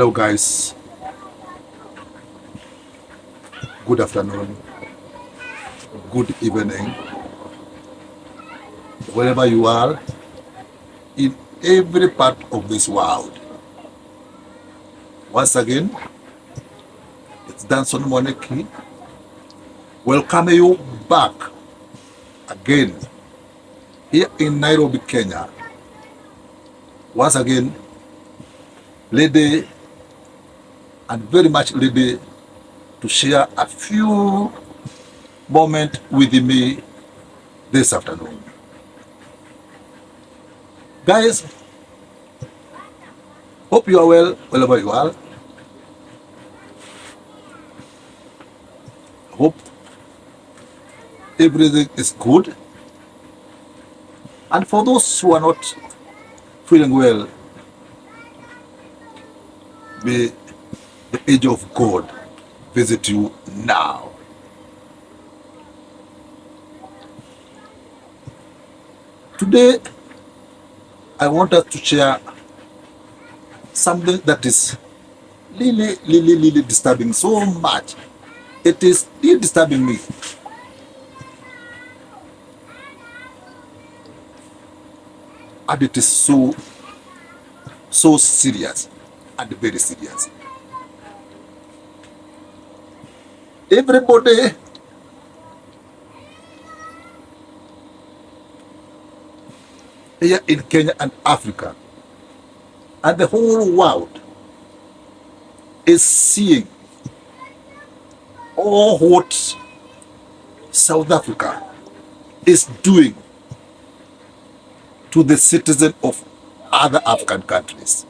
Hello, guys. Good afternoon. Good evening. Wherever you are, in every part of this world. Once again, it's Danson Moneki. Welcome you back again here in Nairobi, Kenya. Once again, ready and very much ready to share a few moments with me this afternoon. Guys, hope you are well wherever you are. Hope everything is good. And for those who are not feeling well, may the age of God visit you now. Today, I want us to share something that is really disturbing so much. It is really disturbing me. And it is so serious and very serious. Everybody here in Kenya and Africa and the whole world is seeing all what South Africa is doing to the citizens of other African countries.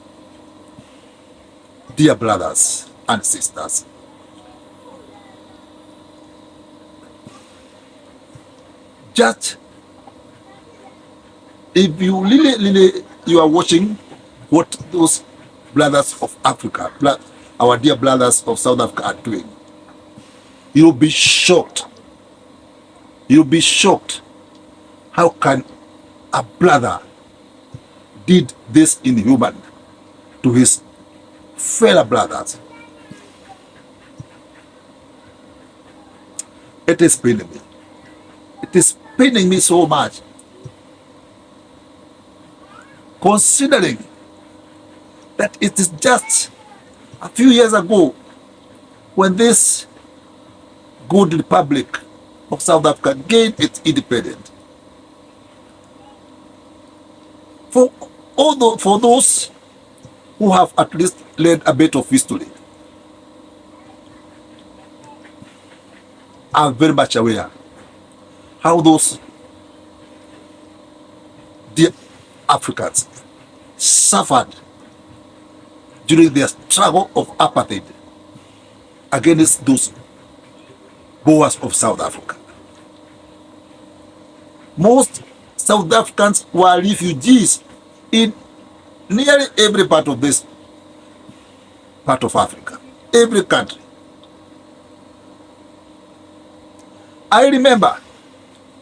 Dear brothers and sisters, just if you really you are watching what those brothers of Africa, our dear brothers of South Africa are doing, you'll be shocked. You'll be shocked. How can a brother did this inhuman to his fellow brothers? It is paining me. It is paining me so much, considering that it is just a few years ago when this good republic of South Africa gained its independence. For those who have at least learned a bit of history, I'm very much aware how those dear Africans suffered during their struggle of apartheid against those Boers of South Africa. Most South Africans were refugees in nearly every part of this part of Africa, every country. I remember,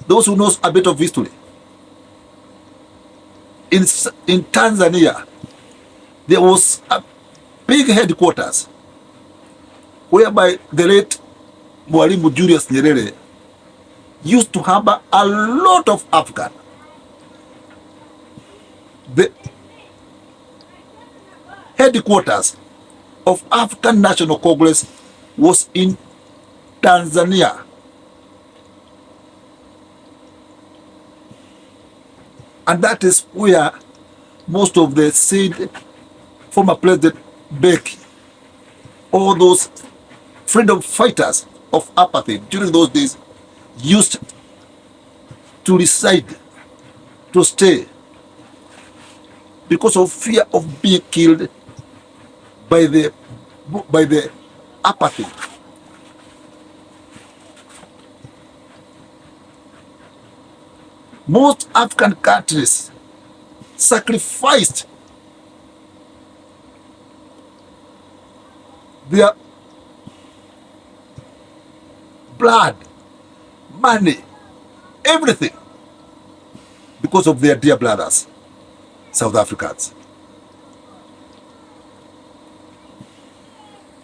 those who knows a bit of history, in Tanzania, there was a big headquarters whereby the late Mwalimu Julius Nyerere used to harbor a lot of Africans. The headquarters of African National Congress was in Tanzania. And that is where most of the said former President Mbeki, all those freedom fighters of apartheid during those days used to reside, to stay, because of fear of being killed by the apartheid. Most African countries sacrificed their blood, money, everything because of their dear brothers, South Africans.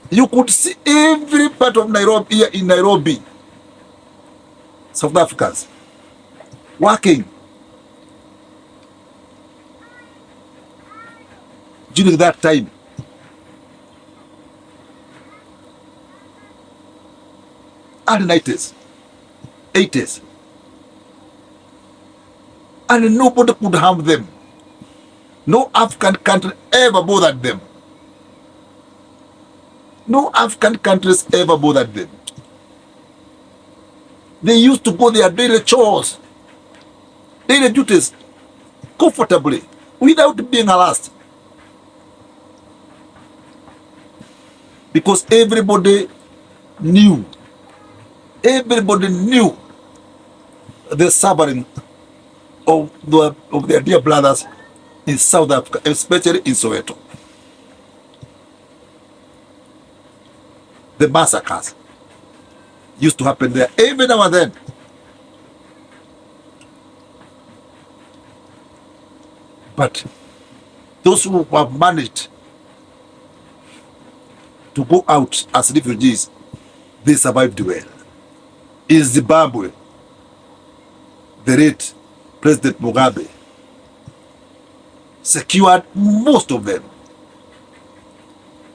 You could see every part of Nairobi, here in Nairobi, South Africans working during that time. And 90s, 80s. And nobody could harm them. No African country ever bothered them. No African countries ever bothered them. They used to go their daily chores, daily duties, comfortably, without being harassed. Because everybody knew the suffering of their dear brothers in South Africa, especially in Soweto. The massacres used to happen there every now and then. But those who have managed to go out as refugees, they survived well. In Zimbabwe, the late President Mugabe secured most of them.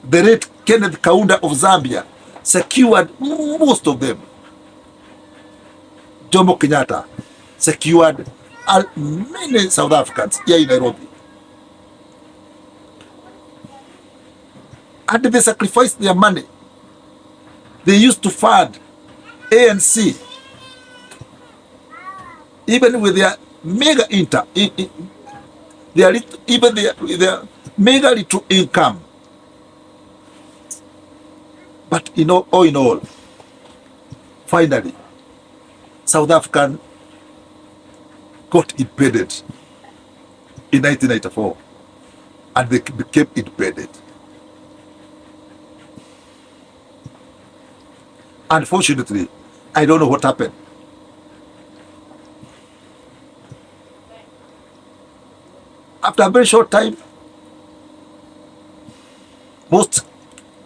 The late Kenneth Kaunda of Zambia secured most of them. Jomo Kenyatta secured many South Africans here in Nairobi. And they sacrificed their money. They used to fund ANC, even with their mega their mega little income. But all in all, finally, South African got independent in 1994, and they became independent. Unfortunately, I don't know what happened. After a very short time, most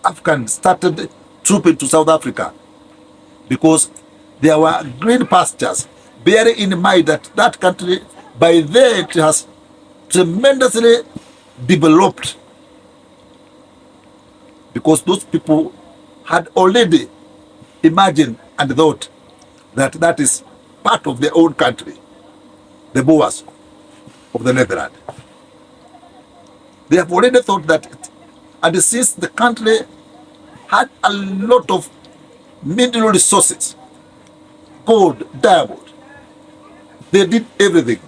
Africans started trooping to South Africa because there were green pastures, bearing in mind that that country, by then, it has tremendously developed, because those people had already imagined and thought that that is part of their own country, the Boers of the Netherlands. They have already thought that, and since the country had a lot of mineral resources, gold, diamond, they did everything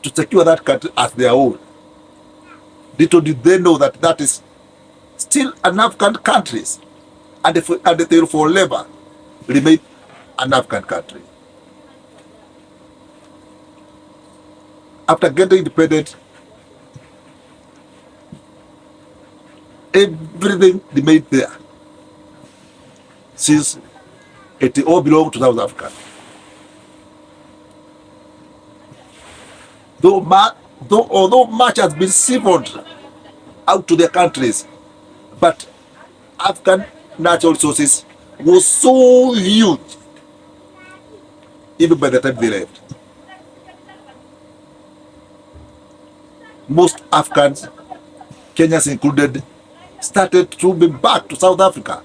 to secure that country as their own. Little did they know that that is still an African country, and they will forever remain an African country. After getting independent, everything remained there, since it all belonged to South Africa. Although much has been siphoned out to their countries, but African natural resources was so huge, even by the time they left. Most Africans, Kenyans included, started trooping back to South Africa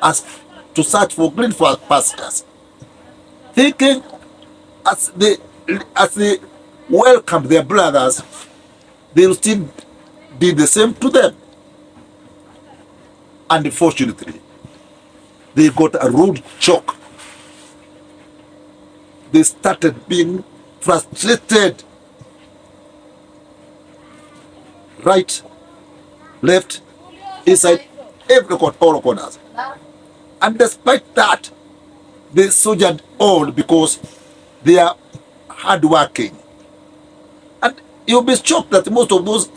as to search for green pastures, thinking as they welcomed their brothers, they will still do the same to them. And unfortunately, they got a rude shock. They started being frustrated. Right, left, inside, all corners. And despite that, they soldiered on because they are hardworking. And you'll be shocked that most of those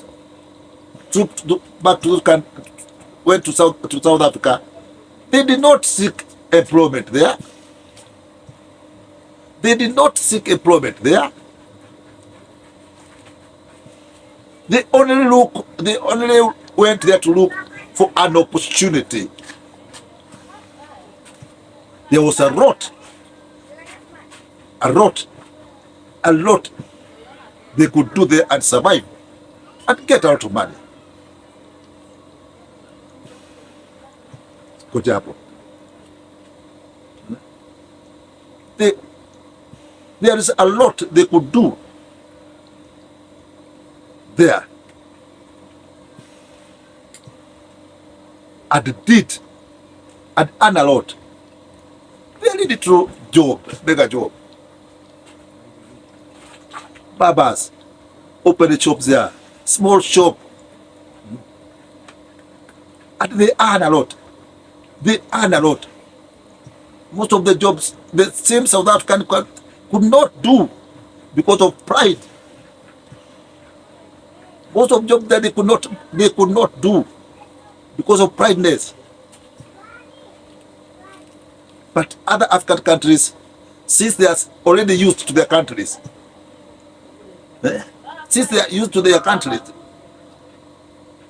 troops back to those countries went to South Africa. They did not seek employment there. They did not seek employment there. They only went there to look for an opportunity. There was a lot they could do there and survive and get out of money. Koja hapo. There is a lot they could do there and did and earn a lot. Very little job, bigger job. Barbers open the shops there, small shop, and they earn a lot. They earn a lot. Most of the jobs the same South African could not do because of pride. Most of jobs that they could not do because of prideness. But other African countries, since they are already used to their countries, since they are used to their countries,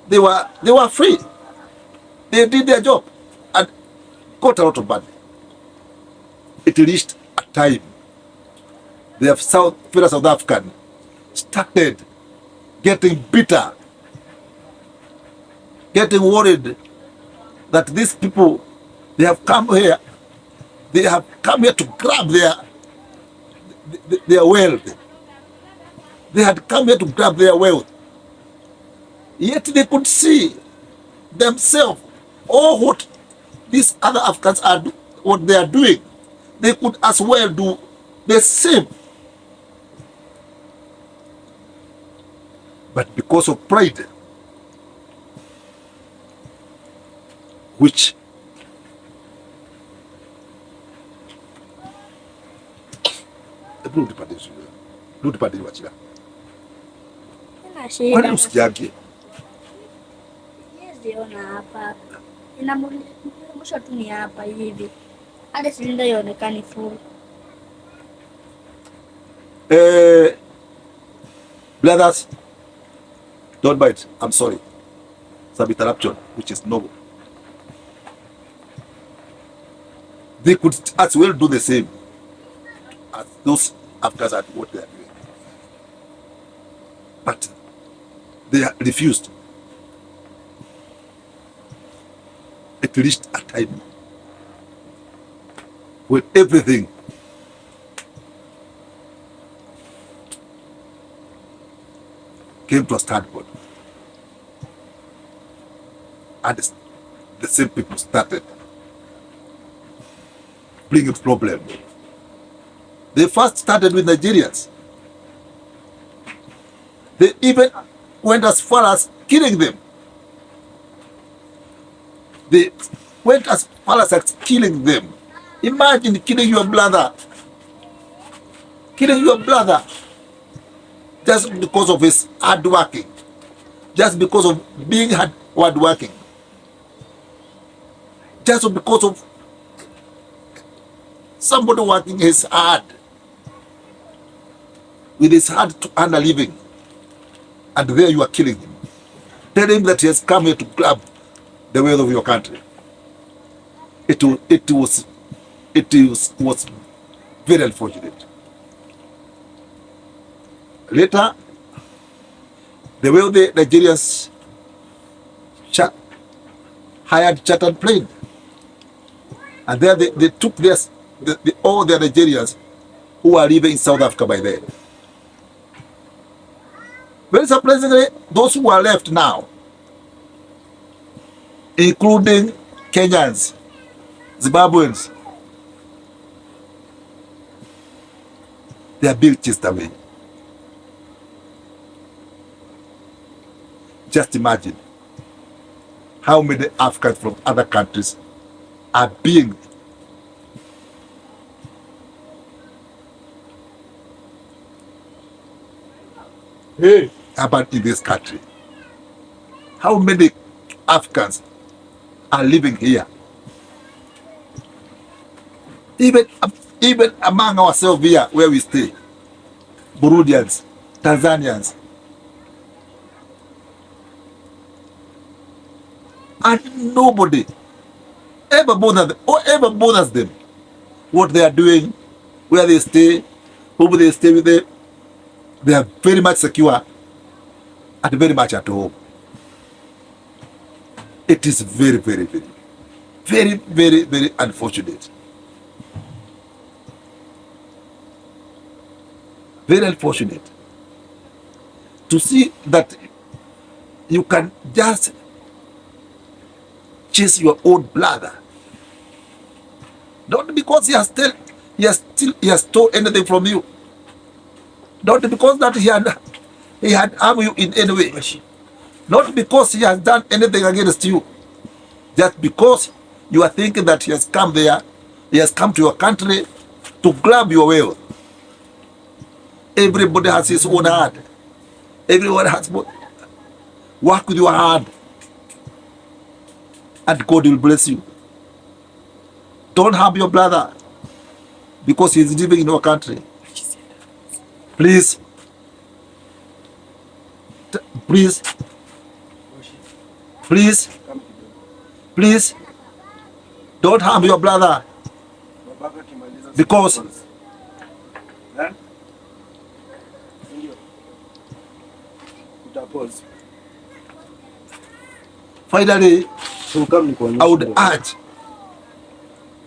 they were free. They did their job and got a lot of money. It reached a time the fellow South African started getting bitter, getting worried that these people, they have come here to grab their wealth. They had come here to grab their wealth. Yet they could see themselves, all what these other Africans are what they are doing. They could as well do the same. But because of pride, which kwani usijage siona hapa inamrudisha tu ni hapa hivi hadi silinda ionekani full. Brothers, don't bite. I'm sorry. Some interruption, which is normal. They could as well do the same as those Africans at what they are doing. But they refused. It reached a time when everything came to a standpoint. And the same people started bringing problems. They first started with Nigerians. They even went as far as killing them. They went as far as killing them. Imagine killing your brother. Killing your brother just because of his hard working. Just because of being hard working. Just because of somebody working his hard. With his hard to earn a living. And there you are killing him. Tell him that he has come here to grab the wealth of your country. It was very unfortunate. Later, the wealthy Nigerians hired chartered plane. And there they took all the Nigerians who were living in South Africa by then. Very surprisingly, those who are left now, including Kenyans, Zimbabweans, they are being chased away. Just imagine how many Africans from other countries are being about in this country. How many Africans are living here? Even among ourselves here where we stay, Burundians, Tanzanians, and nobody ever bothers them or ever bothers them what they are doing, where they stay, who they stay with them. They are very much secure and very much at home. It is very, very, very, very, very, very unfortunate. Very unfortunate to see that you can just chase your own brother, not because he has stole anything from you, not because that he had harmed you in any way, not because he has done anything against you, just because you are thinking that he has come there, he has come to your country to grab your wealth. Everybody has his own heart. Everyone has both. Work with your heart, and God will bless you. Don't harm your brother because he is living in your country. Please, please, please, please, don't harm your brother because finally, I would urge,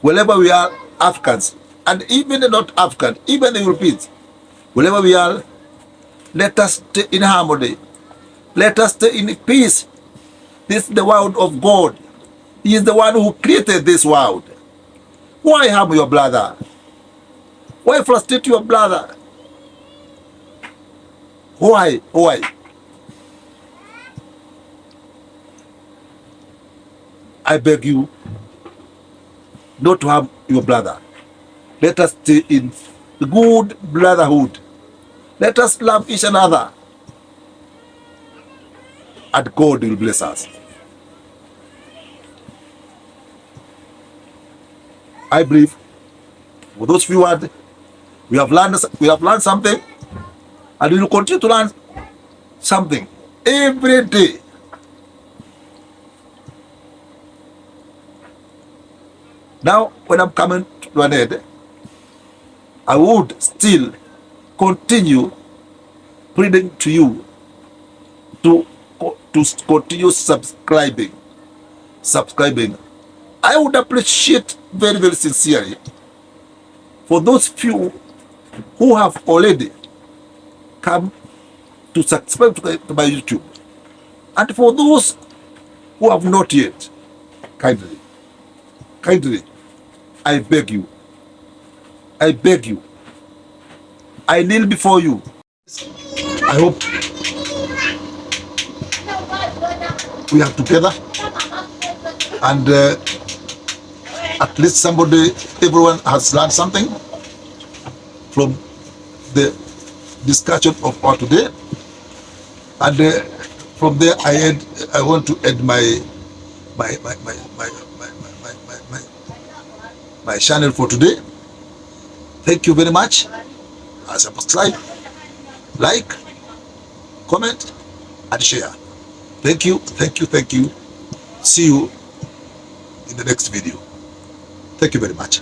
wherever we are, Africans, and even not African, even the Europeans, wherever we are, let us stay in harmony. Let us stay in peace. This is the world of God. He is the one who created this world. Why harm your brother? Why frustrate your brother? Why? Why? I beg you not to harm your brother. Let us stay in good brotherhood. Let us love each another. And God will bless us. I believe for those few words, we have learned something, and we will continue to learn something every day. Now, when I'm coming to an end, I would still continue pleading to you to continue subscribing. I would appreciate very, very sincerely for those few who have already come to subscribe to my YouTube, and for those who have not yet, kindly, I beg you, I kneel before you. I hope we are together, and at least everyone has learned something from the discussion of our today. And from there, I want to end my channel for today. Thank you very much. Subscribe, like, comment, and share. Thank you. See you in the next video. Thank you very much.